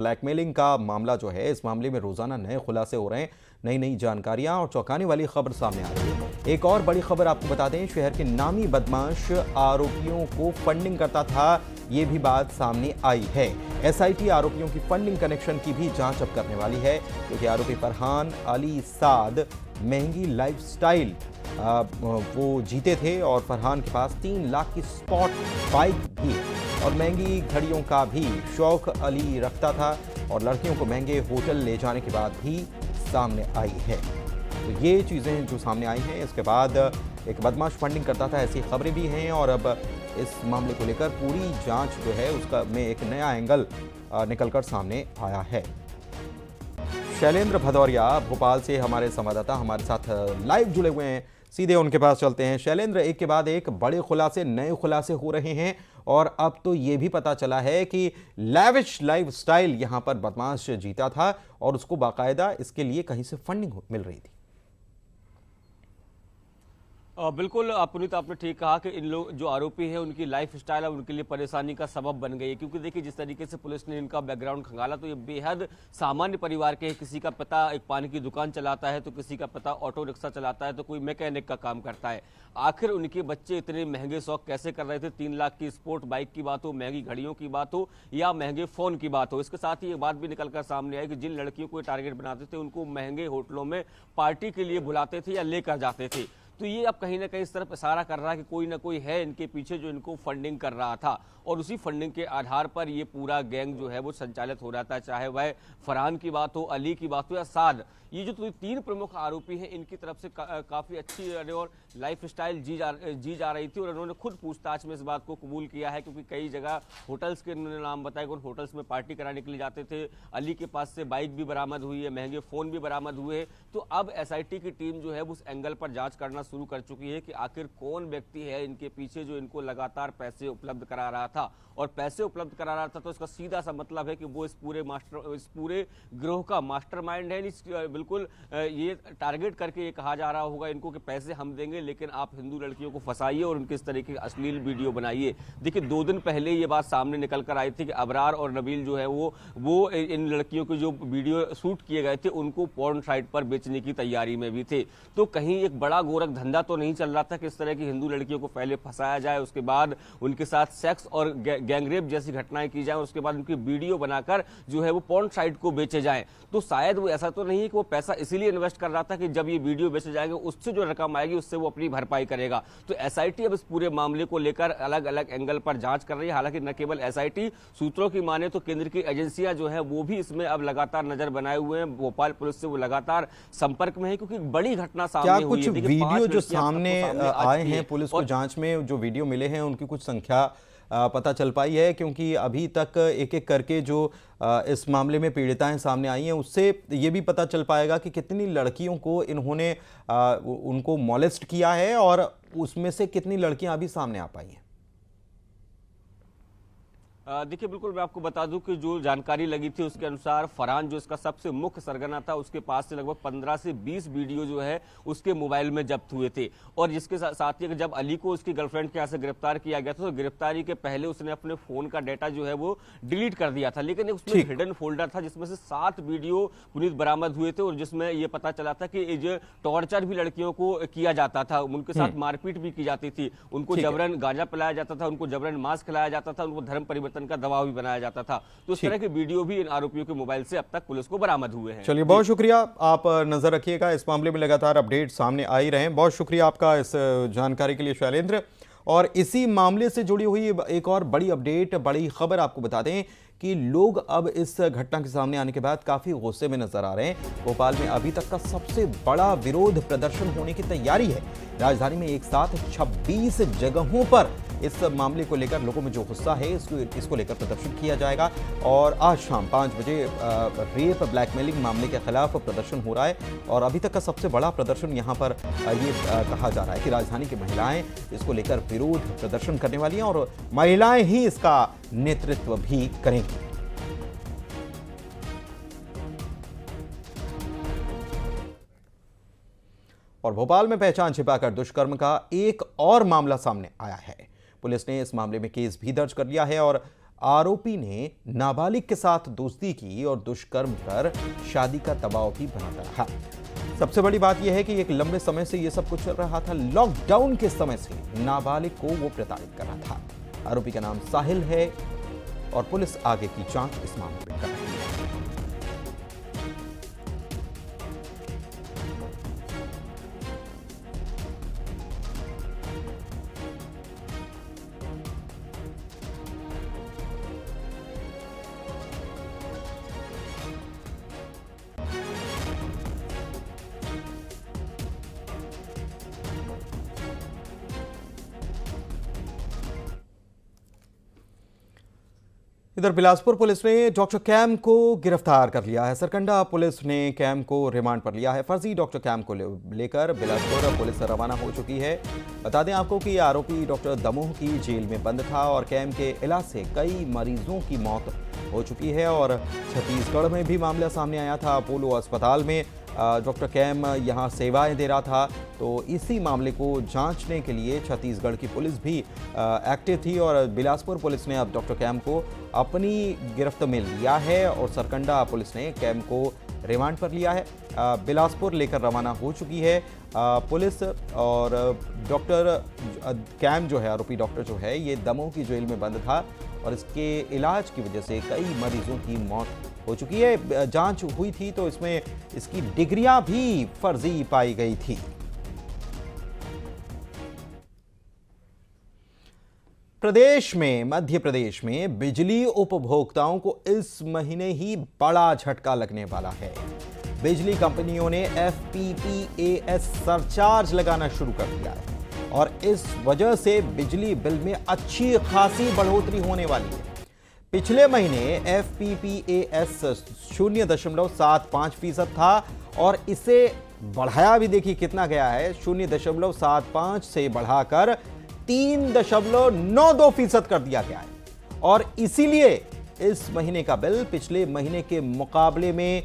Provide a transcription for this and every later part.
Blackmailing का मामला जो है, इस मामले में रोजाना नए खुलासे हो रहे हैं, नई नई जानकारियां और चौंकाने वाली खबर सामने आ रही है। एक और बड़ी खबर आपको बता दें, शहर के नामी बदमाश आरोपियों को फंडिंग करता था, ये भी बात सामने आई है। एसआईटी आरोपियों की फंडिंग कनेक्शन की भी जांच अब करने वाली है, क्योंकि आरोपी फरहान अली साद महंगी लाइफस्टाइल वो जीते थे और फरहान के पास 3 लाख की स्पॉट बाइक भी और महंगी घड़ियों का भी शौक अली रखता था और लड़कियों को महंगे होटल ले जाने की बात भी सामने आई है। तो ये चीज़ें जो सामने आई हैं, इसके बाद एक बदमाश फंडिंग करता था, ऐसी खबरें भी हैं और अब इस मामले को लेकर पूरी जांच जो है उसका में एक नया एंगल निकलकर सामने आया है। शैलेंद्र भदौरिया भोपाल से हमारे संवाददाता हमारे साथ लाइव जुड़े हुए हैं, सीधे उनके पास चलते हैं। शैलेंद्र, एक के बाद एक बड़े खुलासे, नए खुलासे हो रहे हैं और अब तो ये भी पता चला है कि लैविश लाइफस्टाइल यहां पर बदमाश जीता था और उसको बाकायदा इसके लिए कहीं से फंडिंग मिल रही थी। बिल्कुल पुनीत, आपने ठीक कहा कि इन लोग जो आरोपी हैं उनकी लाइफ स्टाइल अब उनके लिए परेशानी का सबब बन गई है, क्योंकि देखिए जिस तरीके से पुलिस ने इनका बैकग्राउंड खंगाला तो ये बेहद सामान्य परिवार के हैं। किसी का पिता एक पानी की दुकान चलाता है, तो किसी का पिता ऑटो रिक्शा चलाता है, तो कोई मैकेनिक का काम करता है। आखिर उनके बच्चे इतने महंगे शौक कैसे कर रहे थे? 3 लाख की स्पोर्ट बाइक की बात हो, महंगी घड़ियों की बात हो या महंगे फोन की बात हो। इसके साथ ही ये बात भी निकलकर सामने आई कि जिन लड़कियों को टारगेट बनाते थे उनको महंगे होटलों में पार्टी के लिए बुलाते थे या लेकर जाते थे। तो ये अब कहीं ना कहीं इस तरफ इशारा कर रहा है कि कोई ना कोई है इनके पीछे जो इनको फंडिंग कर रहा था और उसी फंडिंग के आधार पर ये पूरा गैंग जो है वो संचालित हो रहा था। चाहे वह फरहान की बात हो, अली की बात हो या साद, ये जो 3 प्रमुख आरोपी हैं इनकी तरफ से काफी अच्छी और लाइफ स्टाइल जी जा रही थी और इन्होंने खुद पूछताछ में इस बात को कबूल किया है, क्योंकि कई जगह होटल्स के इन्होंने नाम बताया कि उन होटल्स में पार्टी कराने के लिए जाते थे। अली के पास से बाइक भी बरामद हुई है, महंगे फोन भी बरामद हुए। तो अब एसआईटी की टीम जो है उस एंगल पर जांच करना शुरू कर चुकी है कि आखिर कौन व्यक्ति है इनके पीछे जो इनको लगातार पैसे उपलब्ध करा रहा था। और पैसे उपलब्ध करा रहा था तो इसका सीधा सा मतलब है कि वो इस पूरे गिरोह का मास्टरमाइंड है। बिल्कुल ये टारगेट करके ये कहा जा रहा होगा इनको कि पैसे हम देंगे, लेकिन आप हिंदू लड़कियों को फंसाइए और उनके इस तरीके की अश्लील वीडियो बनाइए। देखिए 2 दिन पहले ये बात सामने निकल कर आई थी कि अबरार और नबील जो है वो इन लड़कियों के जो वीडियो शूट किए गए थे उनको पोर्न साइट पर बेचने की तैयारी में भी थे। तो कहीं एक बड़ा गोरख धंधा तो नहीं चल रहा था कि इस तरह की हिंदू लड़कियों को पहले फंसाया जाए, उसके बाद उनके साथ सेक्स और गैंगरेप जैसी घटनाएं की जाए और उसके बाद उनकी वीडियो बनाकर जो है वो पोर्न साइट को बेचे जाएं। तो शायद वो ऐसा तो नहीं है कि वो पैसा इसीलिए इन्वेस्ट कर रहा था कि जब ये वीडियो बेचे जाएंगे उससे जो रकम आएगी उससे वो अपनी भरपाई करेगा। तो एसआईटी अब इस पूरे मामले को लेकर अलग अलग एंगल पर जांच कर रही है। हालांकि न केवल एसआईटी, सूत्रों की माने तो केंद्र की एजेंसियां जो है वो भी इसमें अब लगातार नजर बनाए हुए हैं। भोपाल पुलिस से वो लगातार संपर्क में है, क्योंकि बड़ी घटना सामने हुई है। कुछ वीडियो जो सामने आए हैं पुलिस को जांच में, जो वीडियो मिले हैं उनकी कुछ संख्या पता चल पाई है? क्योंकि अभी तक एक एक करके जो इस मामले में पीड़िताएं सामने आई हैं उससे ये भी पता चल पाएगा कि कितनी लड़कियों को इन्होंने उनको मॉलेस्ट किया है और उसमें से कितनी लड़कियां अभी सामने आ पाई हैं। देखिए बिल्कुल मैं आपको बता दूं कि जो जानकारी लगी थी उसके अनुसार फरहान जो इसका सबसे मुख्य सरगना था उसके पास से लगभग 15 से 20 वीडियो जो है उसके मोबाइल में जब्त हुए थे। और जिसके साथ ही जब अली को उसकी गर्लफ्रेंड के यहाँ से गिरफ्तार किया गया था तो गिरफ्तारी के पहले उसने अपने फोन का डाटा जो है वो डिलीट कर दिया था, लेकिन उसमें हिडन फोल्डर था जिसमें से 7 वीडियो पुनीत बरामद हुए थे और जिसमें यह पता चला था कि जो टॉर्चर भी लड़कियों को किया जाता था, उनके साथ मारपीट भी की जाती थी, उनको जबरन गांजा पिलाया जाता था, उनको जबरन मांस खिलाया जाता था, उनको धर्म परिवर्तन का दबाव भी बनाया जाता था। तो इस तरह के वीडियो भी इन आरोपियों के मोबाइल से अब तक पुलिस को बरामद हुए हैं। चलिए बहुत शुक्रिया, आप नजर रखिएगा, इस मामले में लगातार अपडेट सामने आ ही रहे हैं। बहुत शुक्रिया आपका इस जानकारी के लिए शैलेंद्र। और इसी मामले से जुड़ी हुई एक और बड़ी अपडेट, बड़ी खबर आपको बता दें कि लोग अब इस घटना के सामने आने के बाद काफी गुस्से में नजर आ रहे हैं। भोपाल में अभी तक का सबसे बड़ा विरोध प्रदर्शन होने की तैयारी है। राजधानी में एक साथ 26 जगहों पर इस मामले को लेकर लोगों में जो गुस्सा है इसको लेकर प्रदर्शन किया जाएगा। और आज शाम 5 बजे रेप ब्लैकमेलिंग मामले के खिलाफ प्रदर्शन हो रहा है और अभी तक का सबसे बड़ा प्रदर्शन यहाँ पर ये कहा जा रहा है कि राजधानी की महिलाएं इसको लेकर विरोध प्रदर्शन करने वाली हैं और महिलाएं ही इसका नेतृत्व भी करेंगी। और भोपाल में पहचान छिपाकर दुष्कर्म का एक और मामला सामने आया है। पुलिस ने इस मामले में केस भी दर्ज कर लिया है और आरोपी ने नाबालिग के साथ दोस्ती की और दुष्कर्म कर शादी का दबाव भी बनाता रहा। सबसे बड़ी बात यह है कि एक लंबे समय से यह सब कुछ चल रहा था। लॉकडाउन के समय से नाबालिग को वो प्रताड़ित कर रहा था। आरोपी का नाम साहिल है और पुलिस आगे की जांच इस मामले में कर रही है। इधर बिलासपुर पुलिस ने डॉक्टर कैम को गिरफ्तार कर लिया है। सरकंडा पुलिस ने कैम को रिमांड पर लिया है। फर्जी डॉक्टर कैम को लेकर बिलासपुर पुलिस रवाना हो चुकी है। बता दें आपको कि आरोपी डॉक्टर दमोह की जेल में बंद था और कैम के इलाज से कई मरीजों की मौत हो चुकी है और छत्तीसगढ़ में भी मामला सामने आया था। अपोलो अस्पताल में डॉक्टर कैम यहां सेवाएं दे रहा था, तो इसी मामले को जांचने के लिए छत्तीसगढ़ की पुलिस भी एक्टिव थी और बिलासपुर पुलिस ने अब डॉक्टर कैम को अपनी गिरफ्त में लिया है और सरकंडा पुलिस ने कैम को रिमांड पर लिया है। बिलासपुर लेकर रवाना हो चुकी है पुलिस। और डॉक्टर कैम जो है, आरोपी डॉक्टर जो है, ये दमोह की जेल में बंद था और इसके इलाज की वजह से कई मरीजों की मौत हो चुकी है। जांच हुई थी तो इसमें इसकी डिग्रियां भी फर्जी पाई गई थी। प्रदेश में, मध्य प्रदेश में बिजली उपभोक्ताओं को इस महीने ही बड़ा झटका लगने वाला है। बिजली कंपनियों ने FPPAS सरचार्ज लगाना शुरू कर दिया है और इस वजह से बिजली बिल में अच्छी खासी बढ़ोतरी होने वाली है। पिछले महीने FPPAS 0.75% था और इसे बढ़ाया भी, देखिए कितना गया है, 0.75 से बढ़ाकर 3.92% कर दिया गया है और इसीलिए इस महीने का बिल पिछले महीने के मुकाबले में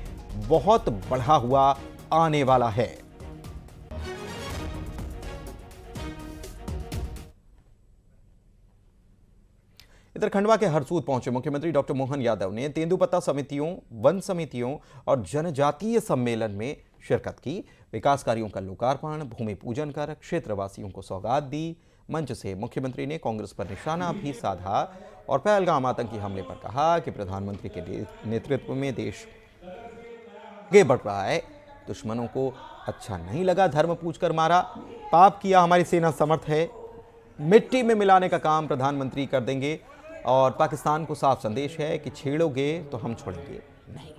बहुत बढ़ा हुआ आने वाला है। इधर खंडवा के हरसूद पहुंचे मुख्यमंत्री डॉक्टर मोहन यादव ने तेंदुपत्ता समितियों, वन समितियों और जनजातीय सम्मेलन में शिरकत की। विकास कार्यों का लोकार्पण, भूमि पूजन कर क्षेत्रवासियों को सौगात दी। मंच से मुख्यमंत्री ने कांग्रेस पर निशाना भी साधा और पहलगाम आतंकी हमले पर कहा कि प्रधानमंत्री के नेतृत्व में देश आगे बढ़ रहा है। दुश्मनों को अच्छा नहीं लगा, धर्म पूछकर मारा, पाप किया, हमारी सेना समर्थ है, मिट्टी में मिलाने का काम प्रधानमंत्री कर देंगे और पाकिस्तान को साफ संदेश है कि छेड़ोगे तो हम छोड़ेंगे नहीं।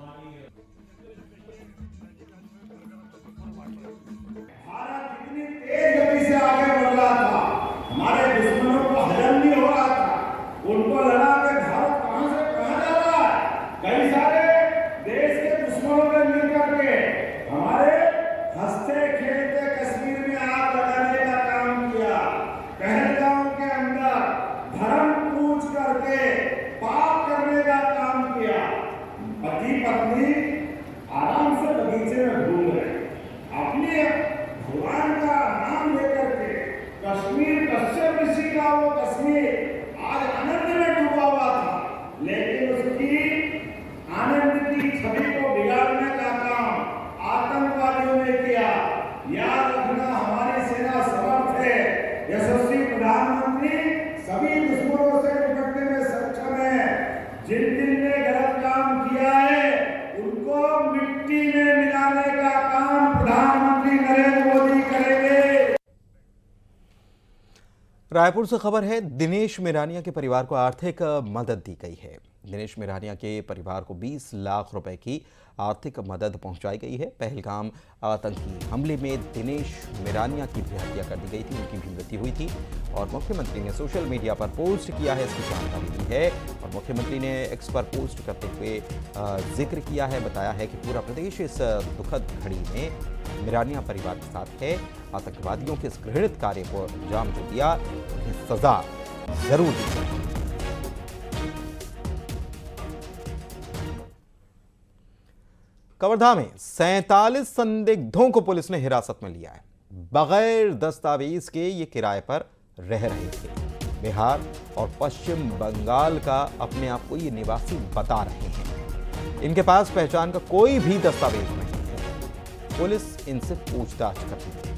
भारत कितनी तेज गति से आगे बढ़ रहा था, हमारे दुश्मनों को हजम नहीं हो रहा था, उनको लगा कि भारत कहां से कहां जा रहा है। कई सारे देश के दुश्मनों ने मिलकर के हमारे हंसते खेलते कश्मीर में आग लगाने का काम किया। पहलगाम के अंदर धर्म पूछ करके पाप करने का काम किया। पति पत्नी आराम से बगीचे में घूम रहे, अपने भगवान का नाम लेकर के कश्मीर, कश्यप ऋषि का वो कश्मीर आज आनंद में डूबा हुआ था, लेकिन उसकी आनंद की छवि को बिगाड़ने का काम आतंकवादियों ने किया। याद रखना, हमारी सेना समर्थ है, यशस्वी प्रधानमंत्री सभी दुश्मनों से निपटने में सक्षम है। जिन ने गलत काम किया है उनको मिट्टी में मिलाने का काम प्रधानमंत्री नरेंद्र मोदी करेंगे। रायपुर से खबर है, दिनेश मिरानिया के परिवार को आर्थिक मदद दी गई है। दिनेश मिरानिया के परिवार को 20 लाख रुपए की आर्थिक मदद पहुंचाई गई है। पहलगाम आतंकी हमले में दिनेश मिरानिया की भी हत्या कर दी गई थी, उनकी भी मृत्यु हुई थी और मुख्यमंत्री ने सोशल मीडिया पर पोस्ट किया है, इसकी जानकारी दी है और मुख्यमंत्री ने एक्स पर पोस्ट करते हुए जिक्र किया है, बताया है कि पूरा प्रदेश इस दुखद घड़ी में मिरानिया परिवार के साथ है। आतंकवादियों के इस घृणित कार्य को अंजाम जो दिया, उन्हें सजा जरूर दी जाए। कवर्धा में 47 संदिग्धों को पुलिस ने हिरासत में लिया है। बगैर दस्तावेज के ये किराए पर रह रहे थे। बिहार और पश्चिम बंगाल का अपने आप को ये निवासी बता रहे हैं। इनके पास पहचान का कोई भी दस्तावेज नहीं है। पुलिस इनसे पूछताछ कर रही है।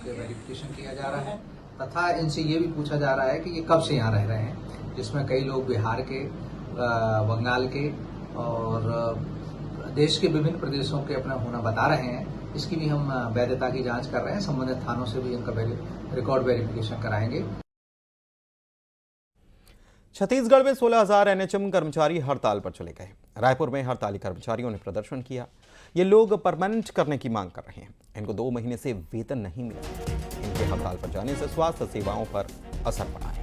वेरिफिकेशन किया जा रहा है तथा इनसे ये भी पूछा जा रहा है कि ये कब से यहाँ रह रहे हैं, जिसमें कई लोग बिहार के, बंगाल के और देश के विभिन्न प्रदेशों के अपना होना बता रहे हैं। इसकी भी हम वैधता की जांच कर रहे हैं। संबंधित थानों से भी इनका रिकॉर्ड वेरिफिकेशन कराएंगे। छत्तीसगढ़ में 16,000 एनएचएम कर्मचारी हड़ताल पर चले गए। रायपुर में हड़ताली कर्मचारियों ने प्रदर्शन किया। ये लोग परमानेंट करने की मांग कर रहे हैं। इनको 2 महीने से वेतन नहीं मिला। इनके हड़ताल पर जाने से स्वास्थ्य सेवाओं पर असर पड़ा है।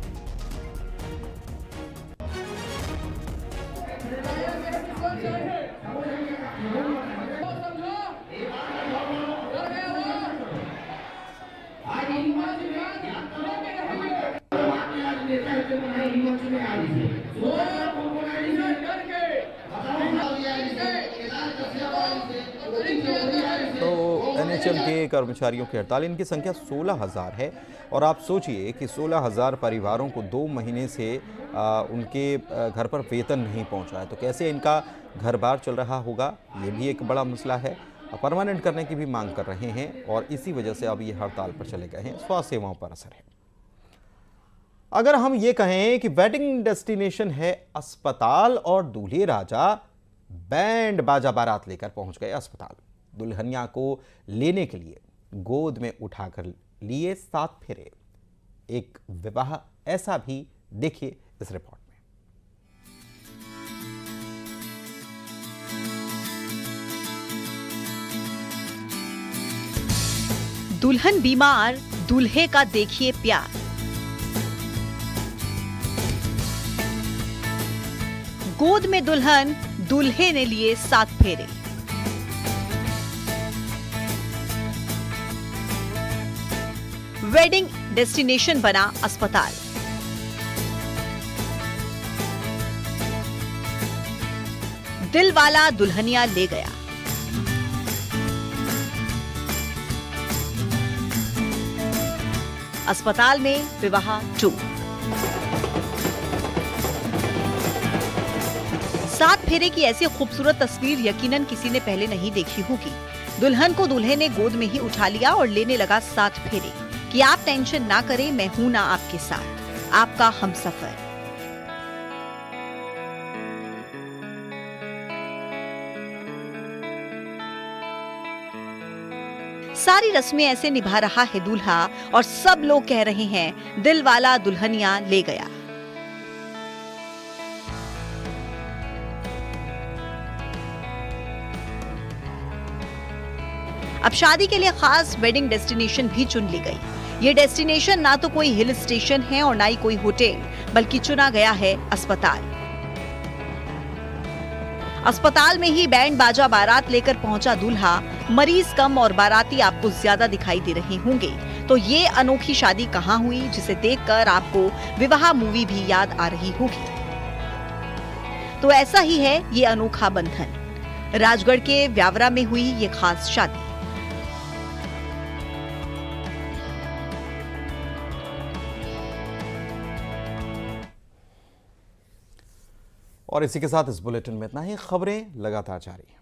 तो एनएचएम के कर्मचारियों की हड़ताल, इनकी संख्या 16,000 है और आप सोचिए कि 16,000 परिवारों को 2 महीने से उनके घर पर वेतन नहीं पहुंचा है, तो कैसे इनका घर बार चल रहा होगा, ये भी एक बड़ा मसला है। परमानेंट करने की भी मांग कर रहे हैं और इसी वजह से अब ये हड़ताल पर चले गए हैं। स्वास्थ्य सेवाओं पर असर है। अगर हम ये कहें कि वेडिंग डेस्टिनेशन है अस्पताल और दूल्हे राजा बैंड बाजा बारात लेकर पहुंच गए अस्पताल। दुल्हनिया को लेने के लिए गोद में उठाकर लिए 7 फेरे। एक विवाह ऐसा भी, देखिए इस रिपोर्ट में। दुल्हन बीमार, दूल्हे का देखिए प्यार। गोद में दुल्हन, दूल्हे ने लिए 7 फेरे। वेडिंग डेस्टिनेशन बना अस्पताल। दिल वाला दुल्हनिया ले गया। अस्पताल में विवाह 2। 7 फेरे की ऐसी खूबसूरत तस्वीर यकीनन किसी ने पहले नहीं देखी होगी। दुल्हन को दूल्हे ने गोद में ही उठा लिया और लेने लगा 7 फेरे कि आप टेंशन ना करें, मैं हूं ना आपके साथ, आपका हमसफर। सारी रस्में ऐसे निभा रहा है दूल्हा और सब लोग कह रहे हैं दिल वाला दुल्हनिया ले गया। अब शादी के लिए खास वेडिंग डेस्टिनेशन भी चुन ली गई। ये डेस्टिनेशन ना तो कोई हिल स्टेशन है और ना ही कोई होटल, बल्कि चुना गया है अस्पताल। अस्पताल में ही बैंड बाजा बारात लेकर पहुंचा दूल्हा। मरीज कम और बाराती आपको ज्यादा दिखाई दे रहे होंगे। तो ये अनोखी शादी कहां हुई, जिसे देखकर आपको विवाह मूवी भी याद आ रही होगी। तो ऐसा ही है ये अनोखा बंधन। राजगढ़ के व्यावरा में हुई ये खास शादी। और इसी के साथ इस बुलेटिन में इतना ही। खबरें लगातार जारी हैं।